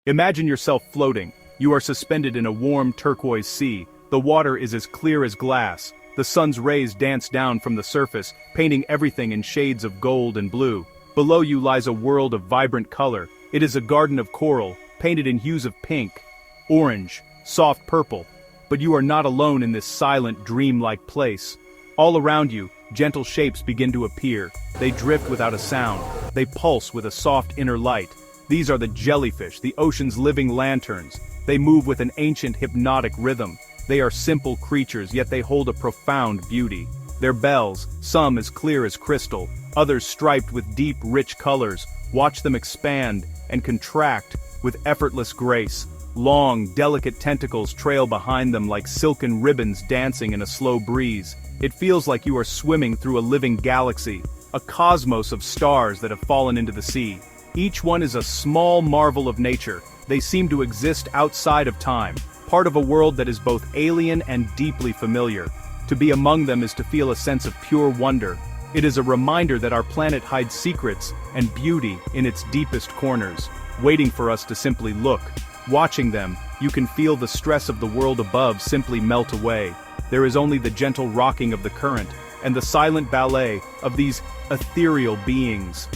Imagine yourself floating. You are suspended in a warm turquoise sea. The water is as clear as glass. The sun's rays dance down from the surface, painting everything in shades of gold and blue. Below you lies a world of vibrant color. It is a garden of coral, painted in hues of pink, orange, soft purple. But you are not alone in this silent, dreamlike place. All around you, gentle shapes begin to appear. They drift without a sound. They pulse with a soft inner light. These are the jellyfish, the ocean's living lanterns. They move with an ancient hypnotic rhythm. They are simple creatures, yet they hold a profound beauty. Their bells, some as clear as crystal, others striped with deep, rich colors, watch them expand and contract with effortless grace. Long, delicate tentacles trail behind them like silken ribbons dancing in a slow breeze. It feels like you are swimming through a living galaxy, a cosmos of stars that have fallen into the sea. Each one is a small marvel of nature. They seem to exist outside of time, part of a world that is both alien and deeply familiar. To be among them is to feel a sense of pure wonder. It is a reminder that our planet hides secrets and beauty in its deepest corners, waiting for us to simply look. Watching them, you can feel the stress of the world above simply melt away. There is only the gentle rocking of the current, and the silent ballet of these ethereal beings.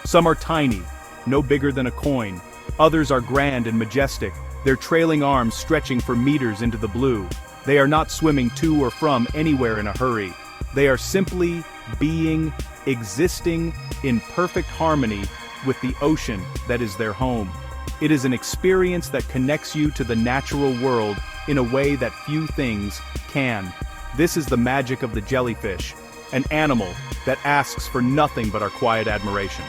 Some are tiny, no bigger than a coin. Others are grand and majestic, their trailing arms stretching for meters into the blue. They are not swimming to or from anywhere in a hurry. They are simply being, existing in perfect harmony with the ocean that is their home. It is an experience that connects you to the natural world in a way that few things can. This is the magic of the jellyfish, an animal that asks for nothing but our quiet admiration.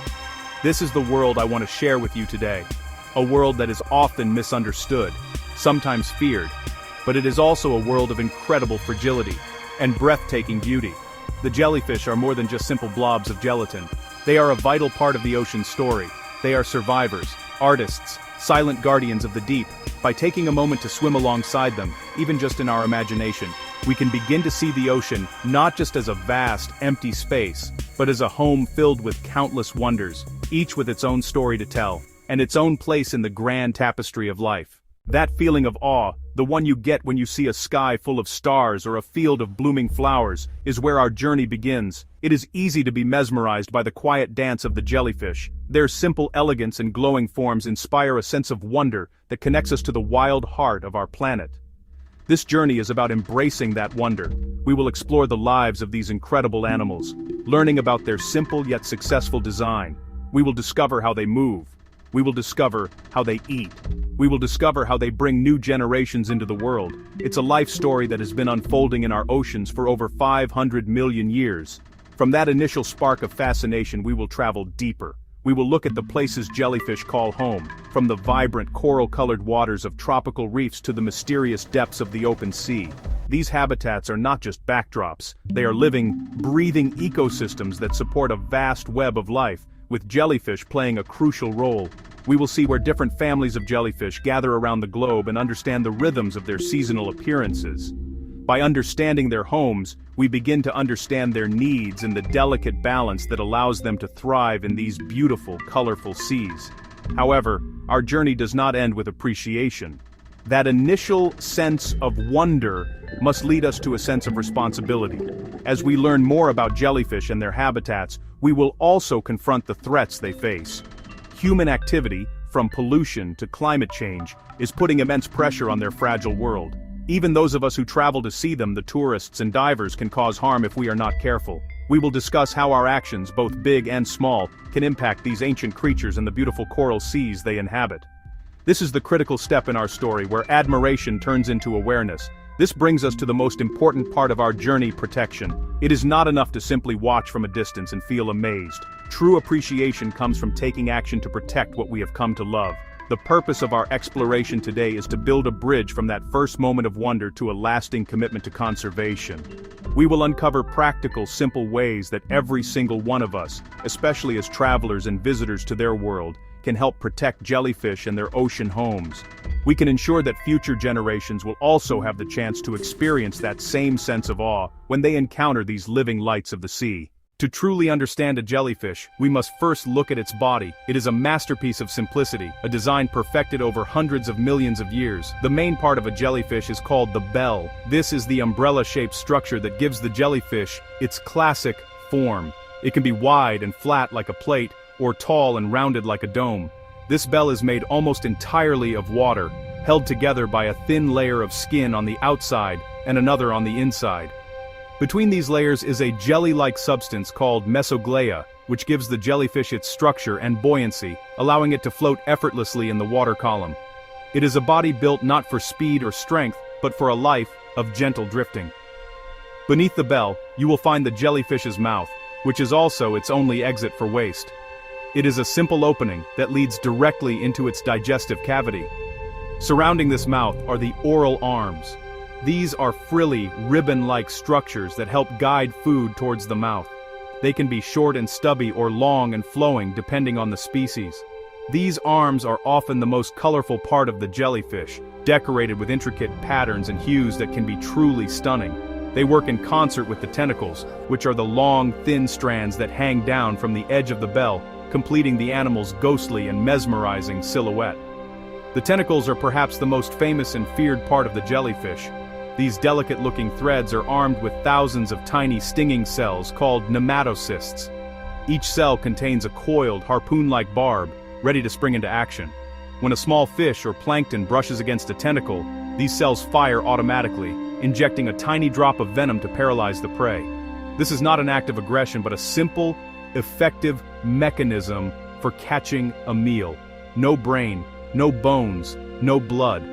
This is the world I want to share with you today. A world that is often misunderstood, sometimes feared, but it is also a world of incredible fragility and breathtaking beauty. The jellyfish are more than just simple blobs of gelatin. They are a vital part of the ocean's story. They are survivors, artists, silent guardians of the deep. By taking a moment to swim alongside them, even just in our imagination, we can begin to see the ocean not just as a vast, empty space, but as a home filled with countless wonders, each with its own story to tell, and its own place in the grand tapestry of life. That feeling of awe, the one you get when you see a sky full of stars or a field of blooming flowers, is where our journey begins. It is easy to be mesmerized by the quiet dance of the jellyfish. Their simple elegance and glowing forms inspire a sense of wonder that connects us to the wild heart of our planet. This journey is about embracing that wonder. We will explore the lives of these incredible animals, learning about their simple yet successful design. We will discover how they move. We will discover how they eat. We will discover how they bring new generations into the world. It's a life story that has been unfolding in our oceans for over 500 million years. From that initial spark of fascination, we will travel deeper. We will look at the places jellyfish call home, from the vibrant coral-colored waters of tropical reefs to the mysterious depths of the open sea. These habitats are not just backdrops. They are living, breathing ecosystems that support a vast web of life, with jellyfish playing a crucial role. We will see where different families of jellyfish gather around the globe and understand the rhythms of their seasonal appearances. By understanding their homes, we begin to understand their needs and the delicate balance that allows them to thrive in these beautiful, colorful seas. However, our journey does not end with appreciation. That initial sense of wonder must lead us to a sense of responsibility. As we learn more about jellyfish and their habitats, we will also confront the threats they face. Human activity, from pollution to climate change, is putting immense pressure on their fragile world. Even those of us who travel to see them, the tourists and divers, can cause harm if we are not careful. We will discuss how our actions, both big and small, can impact these ancient creatures and the beautiful coral seas they inhabit. This is the critical step in our story where admiration turns into awareness. This brings us to the most important part of our journey: protection. It is not enough to simply watch from a distance and feel amazed. True appreciation comes from taking action to protect what we have come to love. The purpose of our exploration today is to build a bridge from that first moment of wonder to a lasting commitment to conservation. We will uncover practical, simple ways that every single one of us, especially as travelers and visitors to their world, can help protect jellyfish and their ocean homes. We can ensure that future generations will also have the chance to experience that same sense of awe when they encounter these living lights of the sea. To truly understand a jellyfish, we must first look at its body. It is a masterpiece of simplicity, a design perfected over hundreds of millions of years. The main part of a jellyfish is called the bell. This is the umbrella-shaped structure that gives the jellyfish its classic form. It can be wide and flat like a plate, or tall and rounded like a dome. This bell is made almost entirely of water, held together by a thin layer of skin on the outside and another on the inside. Between these layers is a jelly-like substance called mesoglea, which gives the jellyfish its structure and buoyancy, allowing it to float effortlessly in the water column. It is a body built not for speed or strength, but for a life of gentle drifting. Beneath the bell, you will find the jellyfish's mouth, which is also its only exit for waste. It is a simple opening that leads directly into its digestive cavity. Surrounding this mouth are the oral arms. These are frilly, ribbon-like structures that help guide food towards the mouth. They can be short and stubby or long and flowing depending on the species. These arms are often the most colorful part of the jellyfish, decorated with intricate patterns and hues that can be truly stunning. They work in concert with the tentacles, which are the long, thin strands that hang down from the edge of the bell, completing the animal's ghostly and mesmerizing silhouette. The tentacles are perhaps the most famous and feared part of the jellyfish. These delicate-looking threads are armed with thousands of tiny stinging cells called nematocysts. Each cell contains a coiled, harpoon-like barb, ready to spring into action. When a small fish or plankton brushes against a tentacle, these cells fire automatically, injecting a tiny drop of venom to paralyze the prey. This is not an act of aggression, but a simple, effective mechanism for catching a meal. No brain, no bones, no blood.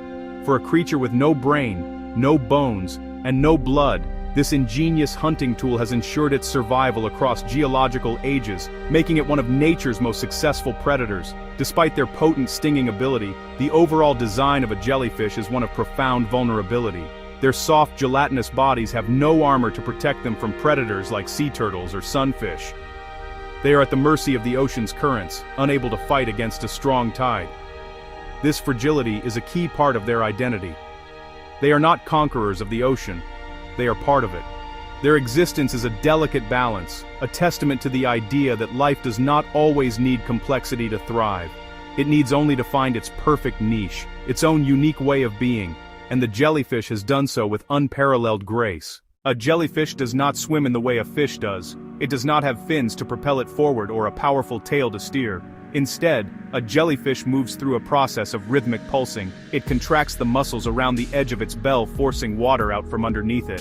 For a creature with no brain, no bones, and no blood, this ingenious hunting tool has ensured its survival across geological ages, making it one of nature's most successful predators. Despite their potent stinging ability, the overall design of a jellyfish is one of profound vulnerability. Their soft, gelatinous bodies have no armor to protect them from predators like sea turtles or sunfish. They are at the mercy of the ocean's currents, unable to fight against a strong tide. This fragility is a key part of their identity. They are not conquerors of the ocean, they are part of it. Their existence is a delicate balance, a testament to the idea that life does not always need complexity to thrive. It needs only to find its perfect niche, its own unique way of being, and the jellyfish has done so with unparalleled grace. A jellyfish does not swim in the way a fish does. It does not have fins to propel it forward or a powerful tail to steer. Instead, a jellyfish moves through a process of rhythmic pulsing. It contracts the muscles around the edge of its bell, forcing water out from underneath it.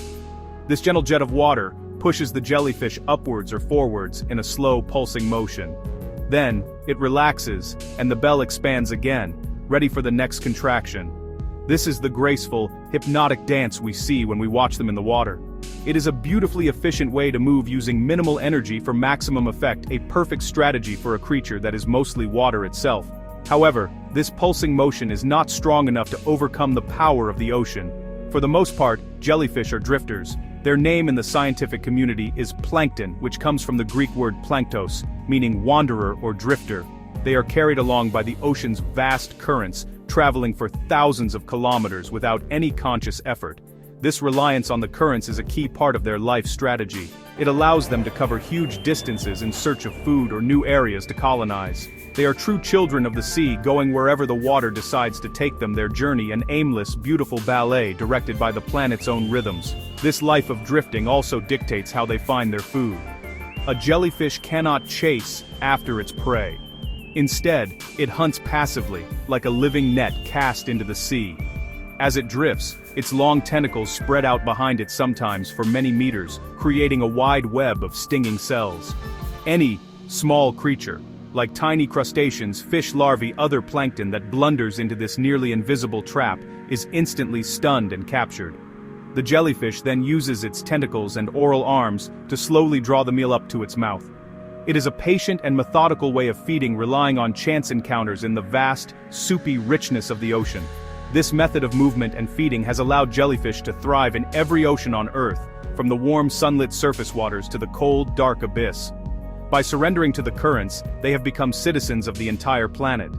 This gentle jet of water pushes the jellyfish upwards or forwards in a slow pulsing motion. Then, it relaxes, and the bell expands again, ready for the next contraction. This is the graceful, hypnotic dance we see when we watch them in the water. It is a beautifully efficient way to move using minimal energy for maximum effect, a perfect strategy for a creature that is mostly water itself. However, this pulsing motion is not strong enough to overcome the power of the ocean. For the most part, jellyfish are drifters. Their name in the scientific community is plankton, which comes from the Greek word planktos, meaning wanderer or drifter. They are carried along by the ocean's vast currents, traveling for thousands of kilometers without any conscious effort. This reliance on the currents is a key part of their life strategy. It allows them to cover huge distances in search of food or new areas to colonize. They are true children of the sea, going wherever the water decides to take them, their journey an aimless, beautiful ballet directed by the planet's own rhythms. This life of drifting also dictates how they find their food. A jellyfish cannot chase after its prey. Instead, it hunts passively, like a living net cast into the sea. As it drifts, its long tentacles spread out behind it, sometimes for many meters, creating a wide web of stinging cells. Any small creature, like tiny crustaceans, fish larvae, other plankton that blunders into this nearly invisible trap, is instantly stunned and captured. The jellyfish then uses its tentacles and oral arms to slowly draw the meal up to its mouth. It is a patient and methodical way of feeding, relying on chance encounters in the vast, soupy richness of the ocean. This method of movement and feeding has allowed jellyfish to thrive in every ocean on Earth, from the warm sunlit surface waters to the cold, dark abyss. By surrendering to the currents, they have become citizens of the entire planet.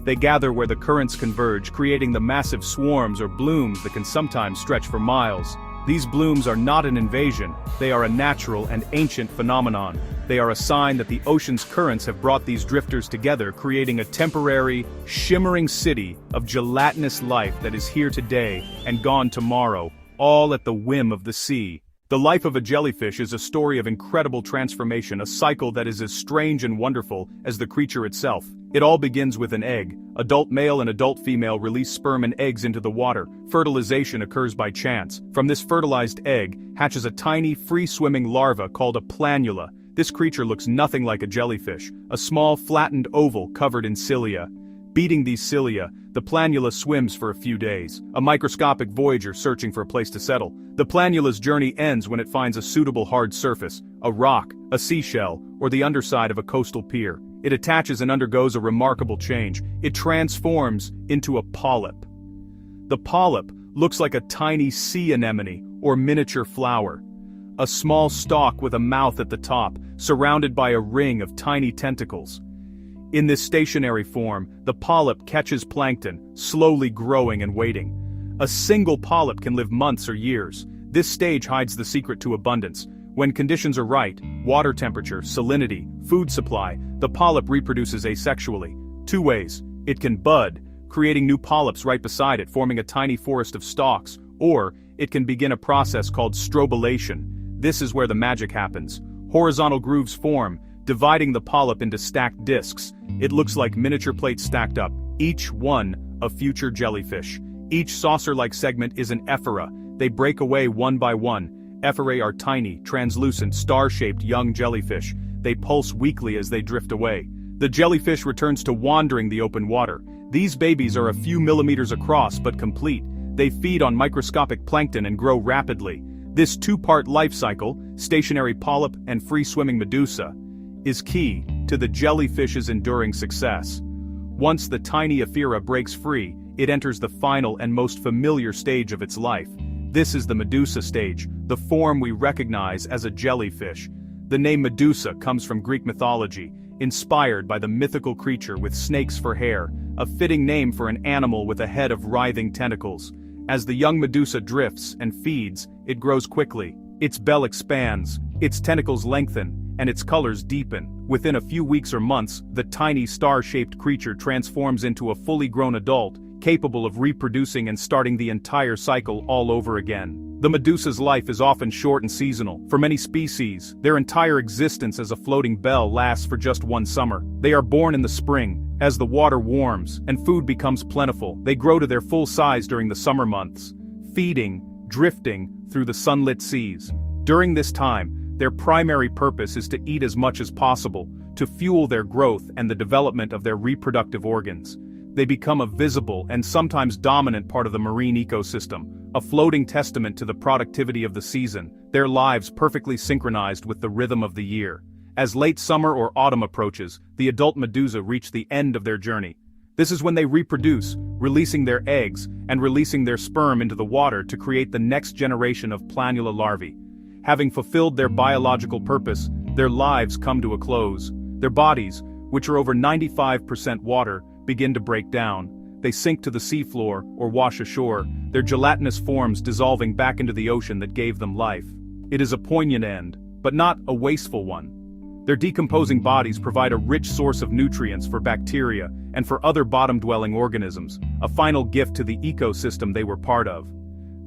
They gather where the currents converge, creating the massive swarms or blooms that can sometimes stretch for miles. These blooms are not an invasion, they are a natural and ancient phenomenon. They are a sign that the ocean's currents have brought these drifters together, creating a temporary, shimmering city of gelatinous life that is here today and gone tomorrow, all at the whim of the sea. The life of a jellyfish is a story of incredible transformation, a cycle that is as strange and wonderful as the creature itself. It all begins with an egg. Adult male and adult female release sperm and eggs into the water. Fertilization occurs by chance. From this fertilized egg hatches a tiny, free-swimming larva called a planula. This creature looks nothing like a jellyfish, a small, flattened oval covered in cilia. Beating these cilia, the planula swims for a few days, a microscopic voyager searching for a place to settle. The planula's journey ends when it finds a suitable hard surface, a rock, a seashell, or the underside of a coastal pier. It attaches and undergoes a remarkable change. It transforms into a polyp. The polyp looks like a tiny sea anemone or miniature flower. A small stalk with a mouth at the top, surrounded by a ring of tiny tentacles. In this stationary form, the polyp catches plankton, slowly growing and waiting. A single polyp can live months or years. This stage hides the secret to abundance. When conditions are right, water temperature, salinity, food supply, the polyp reproduces asexually. Two ways. It can bud, creating new polyps right beside it, forming a tiny forest of stalks, or it can begin a process called strobilation. This is where the magic happens. Horizontal grooves form, dividing the polyp into stacked discs. It looks like miniature plates stacked up, each one a future jellyfish. Each saucer-like segment is an ephora. They break away one by one. Ephrae are tiny, translucent, star-shaped young jellyfish. They pulse weakly as they drift away. The jellyfish returns to wandering the open water. These babies are a few millimeters across but complete. They feed on microscopic plankton and grow rapidly. This two-part life cycle, stationary polyp and free-swimming medusa, is key to the jellyfish's enduring success. Once the tiny ephora breaks free, it enters the final and most familiar stage of its life. This is the medusa stage, the form we recognize as a jellyfish. The name Medusa comes from Greek mythology, inspired by the mythical creature with snakes for hair, a fitting name for an animal with a head of writhing tentacles. As the young Medusa drifts and feeds, it grows quickly. Its bell expands, its tentacles lengthen, and its colors deepen. Within a few weeks or months, the tiny star-shaped creature transforms into a fully grown adult, capable of reproducing and starting the entire cycle all over again. The medusa's life is often short and seasonal. For many species, their entire existence as a floating bell lasts for just one summer. They are born in the spring. As the water warms and food becomes plentiful, they grow to their full size during the summer months, feeding, drifting through the sunlit seas. During this time, their primary purpose is to eat as much as possible, to fuel their growth and the development of their reproductive organs. They become a visible and sometimes dominant part of the marine ecosystem, a floating testament to the productivity of the season, their lives perfectly synchronized with the rhythm of the year. As late summer or autumn approaches, the adult medusa reach the end of their journey. This is when they reproduce, releasing their eggs and releasing their sperm into the water to create the next generation of planula larvae. Having fulfilled their biological purpose, their lives come to a close. Their bodies, which are over 95% water, begin to break down. They sink to the seafloor or wash ashore, their gelatinous forms dissolving back into the ocean that gave them life. It is a poignant end, but not a wasteful one. Their decomposing bodies provide a rich source of nutrients for bacteria and for other bottom-dwelling organisms, a final gift to the ecosystem they were part of.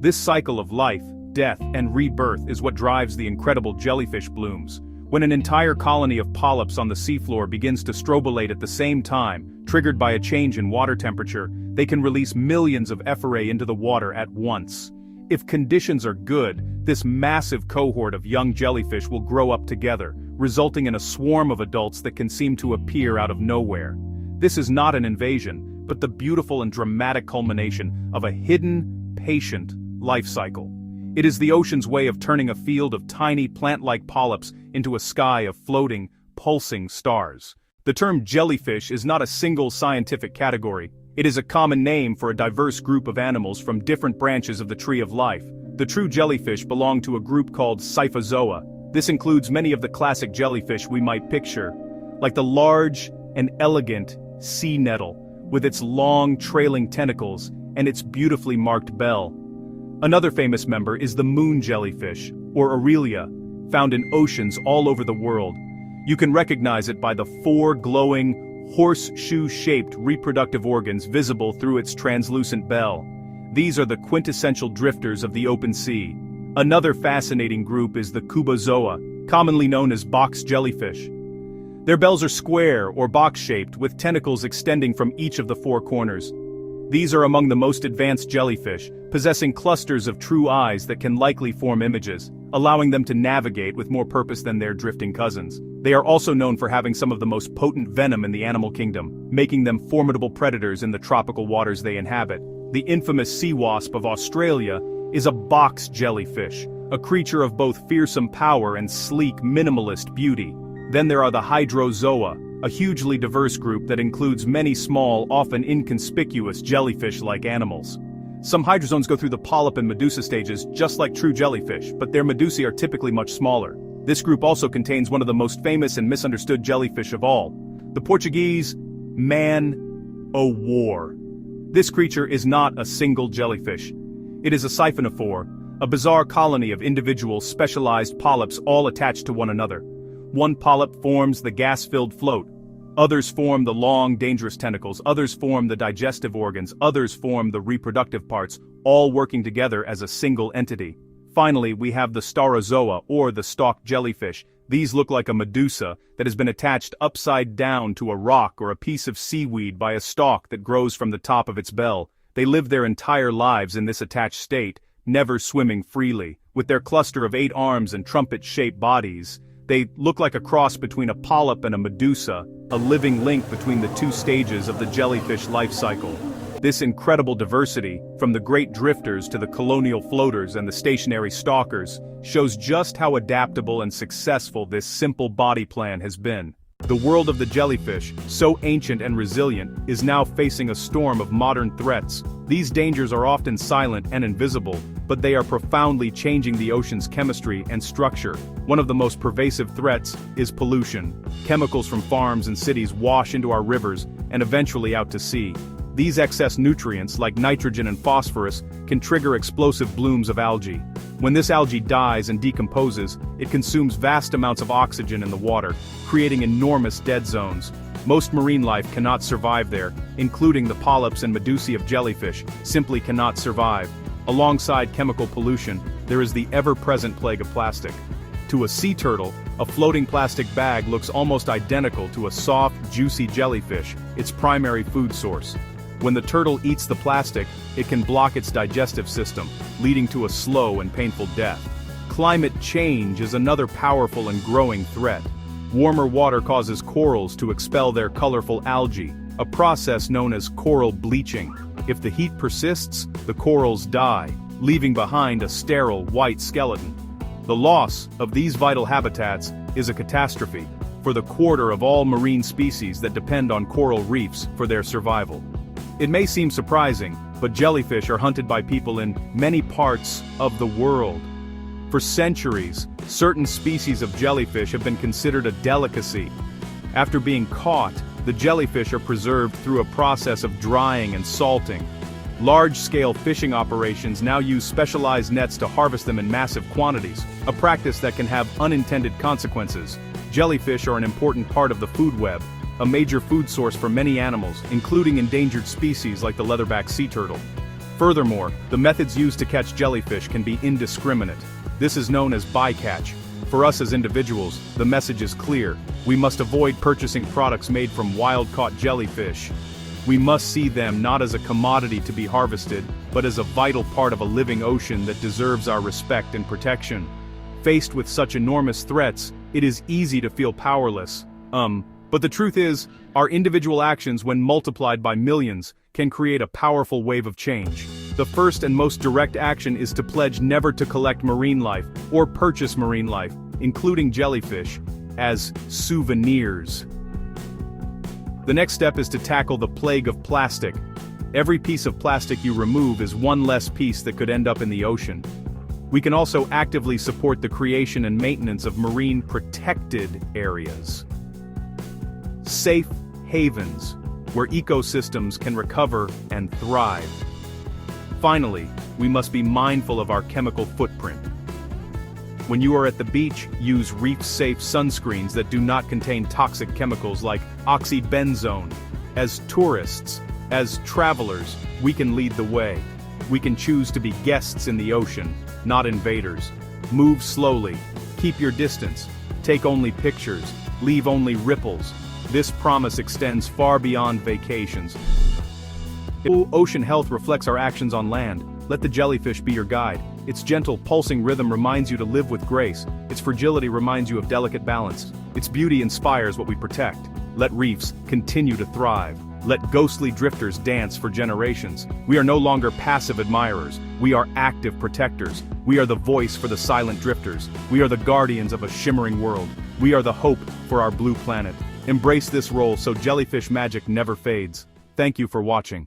This cycle of life, death, and rebirth is what drives the incredible jellyfish blooms. When an entire colony of polyps on the seafloor begins to strobilate at the same time, triggered by a change in water temperature, they can release millions of ephorae into the water at once. If conditions are good, this massive cohort of young jellyfish will grow up together, resulting in a swarm of adults that can seem to appear out of nowhere. This is not an invasion, but the beautiful and dramatic culmination of a hidden, patient life cycle. It is the ocean's way of turning a field of tiny plant-like polyps into a sky of floating, pulsing stars. The term jellyfish is not a single scientific category. It is a common name for a diverse group of animals from different branches of the tree of life. The true jellyfish belong to a group called Scyphozoa. This includes many of the classic jellyfish we might picture, like the large and elegant sea nettle, with its long trailing tentacles and its beautifully marked bell. Another famous member is the moon jellyfish, or Aurelia, found in oceans all over the world. You can recognize it by the 4 glowing, horseshoe-shaped reproductive organs visible through its translucent bell. These are the quintessential drifters of the open sea. Another fascinating group is the Cubozoa, commonly known as box jellyfish. Their bells are square or box-shaped with tentacles extending from each of the 4 corners. These are among the most advanced jellyfish, possessing clusters of true eyes that can likely form images, allowing them to navigate with more purpose than their drifting cousins. They are also known for having some of the most potent venom in the animal kingdom, making them formidable predators in the tropical waters they inhabit. The infamous sea wasp of Australia is a box jellyfish, a creature of both fearsome power and sleek minimalist beauty. Then there are the hydrozoa, a hugely diverse group that includes many small, often inconspicuous jellyfish-like animals. Some hydrozoans go through the polyp and medusa stages just like true jellyfish, but their medusae are typically much smaller. This group also contains one of the most famous and misunderstood jellyfish of all, the Portuguese man-o'-war. This creature is not a single jellyfish. It is a siphonophore, a bizarre colony of individual specialized polyps all attached to one another. One polyp forms the gas-filled float. Others form the long, dangerous tentacles. Others form the digestive organs. Others form the reproductive parts, all working together as a single entity. Finally, we have the Staurozoa, or the stalked jellyfish. These look like a medusa that has been attached upside down to a rock or a piece of seaweed by a stalk that grows from the top of its bell. They live their entire lives in this attached state, never swimming freely. With their cluster of 8 arms and trumpet-shaped bodies, they look like a cross between a polyp and a medusa, a living link between the 2 stages of the jellyfish life cycle. This incredible diversity, from the great drifters to the colonial floaters and the stationary stalkers, shows just how adaptable and successful this simple body plan has been. The world of the jellyfish, so ancient and resilient, is now facing a storm of modern threats. These dangers are often silent and invisible, but they are profoundly changing the ocean's chemistry and structure. One of the most pervasive threats is pollution. Chemicals from farms and cities wash into our rivers and eventually out to sea. These excess nutrients, like nitrogen and phosphorus, can trigger explosive blooms of algae. When this algae dies and decomposes, it consumes vast amounts of oxygen in the water, creating enormous dead zones. Most marine life cannot survive there, including the polyps and medusae of jellyfish, simply cannot survive. Alongside chemical pollution, there is the ever-present plague of plastic. To a sea turtle, a floating plastic bag looks almost identical to a soft, juicy jellyfish, its primary food source. When the turtle eats the plastic, it can block its digestive system, leading to a slow and painful death. Climate change is another powerful and growing threat. Warmer water causes corals to expel their colorful algae, a process known as coral bleaching. If the heat persists, the corals die, leaving behind a sterile white skeleton. The loss of these vital habitats is a catastrophe for the quarter of all marine species that depend on coral reefs for their survival. It may seem surprising, but jellyfish are hunted by people in many parts of the world. For centuries, certain species of jellyfish have been considered a delicacy. After being caught, the jellyfish are preserved through a process of drying and salting. Large-scale fishing operations now use specialized nets to harvest them in massive quantities, a practice that can have unintended consequences. Jellyfish are an important part of the food web, a major food source for many animals, including endangered species like the leatherback sea turtle. Furthermore, the methods used to catch jellyfish can be indiscriminate. This is known as bycatch. For us as individuals, the message is clear. We must avoid purchasing products made from wild-caught jellyfish. We must see them not as a commodity to be harvested, but as a vital part of a living ocean that deserves our respect and protection. Faced with such enormous threats, it is easy to feel powerless. But the truth is, our individual actions, when multiplied by millions, can create a powerful wave of change. The first and most direct action is to pledge never to collect marine life or purchase marine life, including jellyfish, as souvenirs. The next step is to tackle the plague of plastic. Every piece of plastic you remove is one less piece that could end up in the ocean. We can also actively support the creation and maintenance of marine protected areas. Safe havens, where ecosystems can recover and thrive. Finally, we must be mindful of our chemical footprint. When you are at the beach, use reef-safe sunscreens that do not contain toxic chemicals like oxybenzone. As tourists, as travelers, we can lead the way. We can choose to be guests in the ocean, not invaders. Move slowly, keep your distance, take only pictures, leave only ripples. This promise extends far beyond vacations. Ocean health reflects our actions on land. Let the jellyfish be your guide. Its gentle, pulsing rhythm reminds you to live with grace. Its fragility reminds you of delicate balance. Its beauty inspires what we protect. Let reefs continue to thrive. Let ghostly drifters dance for generations. We are no longer passive admirers. We are active protectors. We are the voice for the silent drifters. We are the guardians of a shimmering world. We are the hope for our blue planet. Embrace this role so jellyfish magic never fades. Thank you for watching.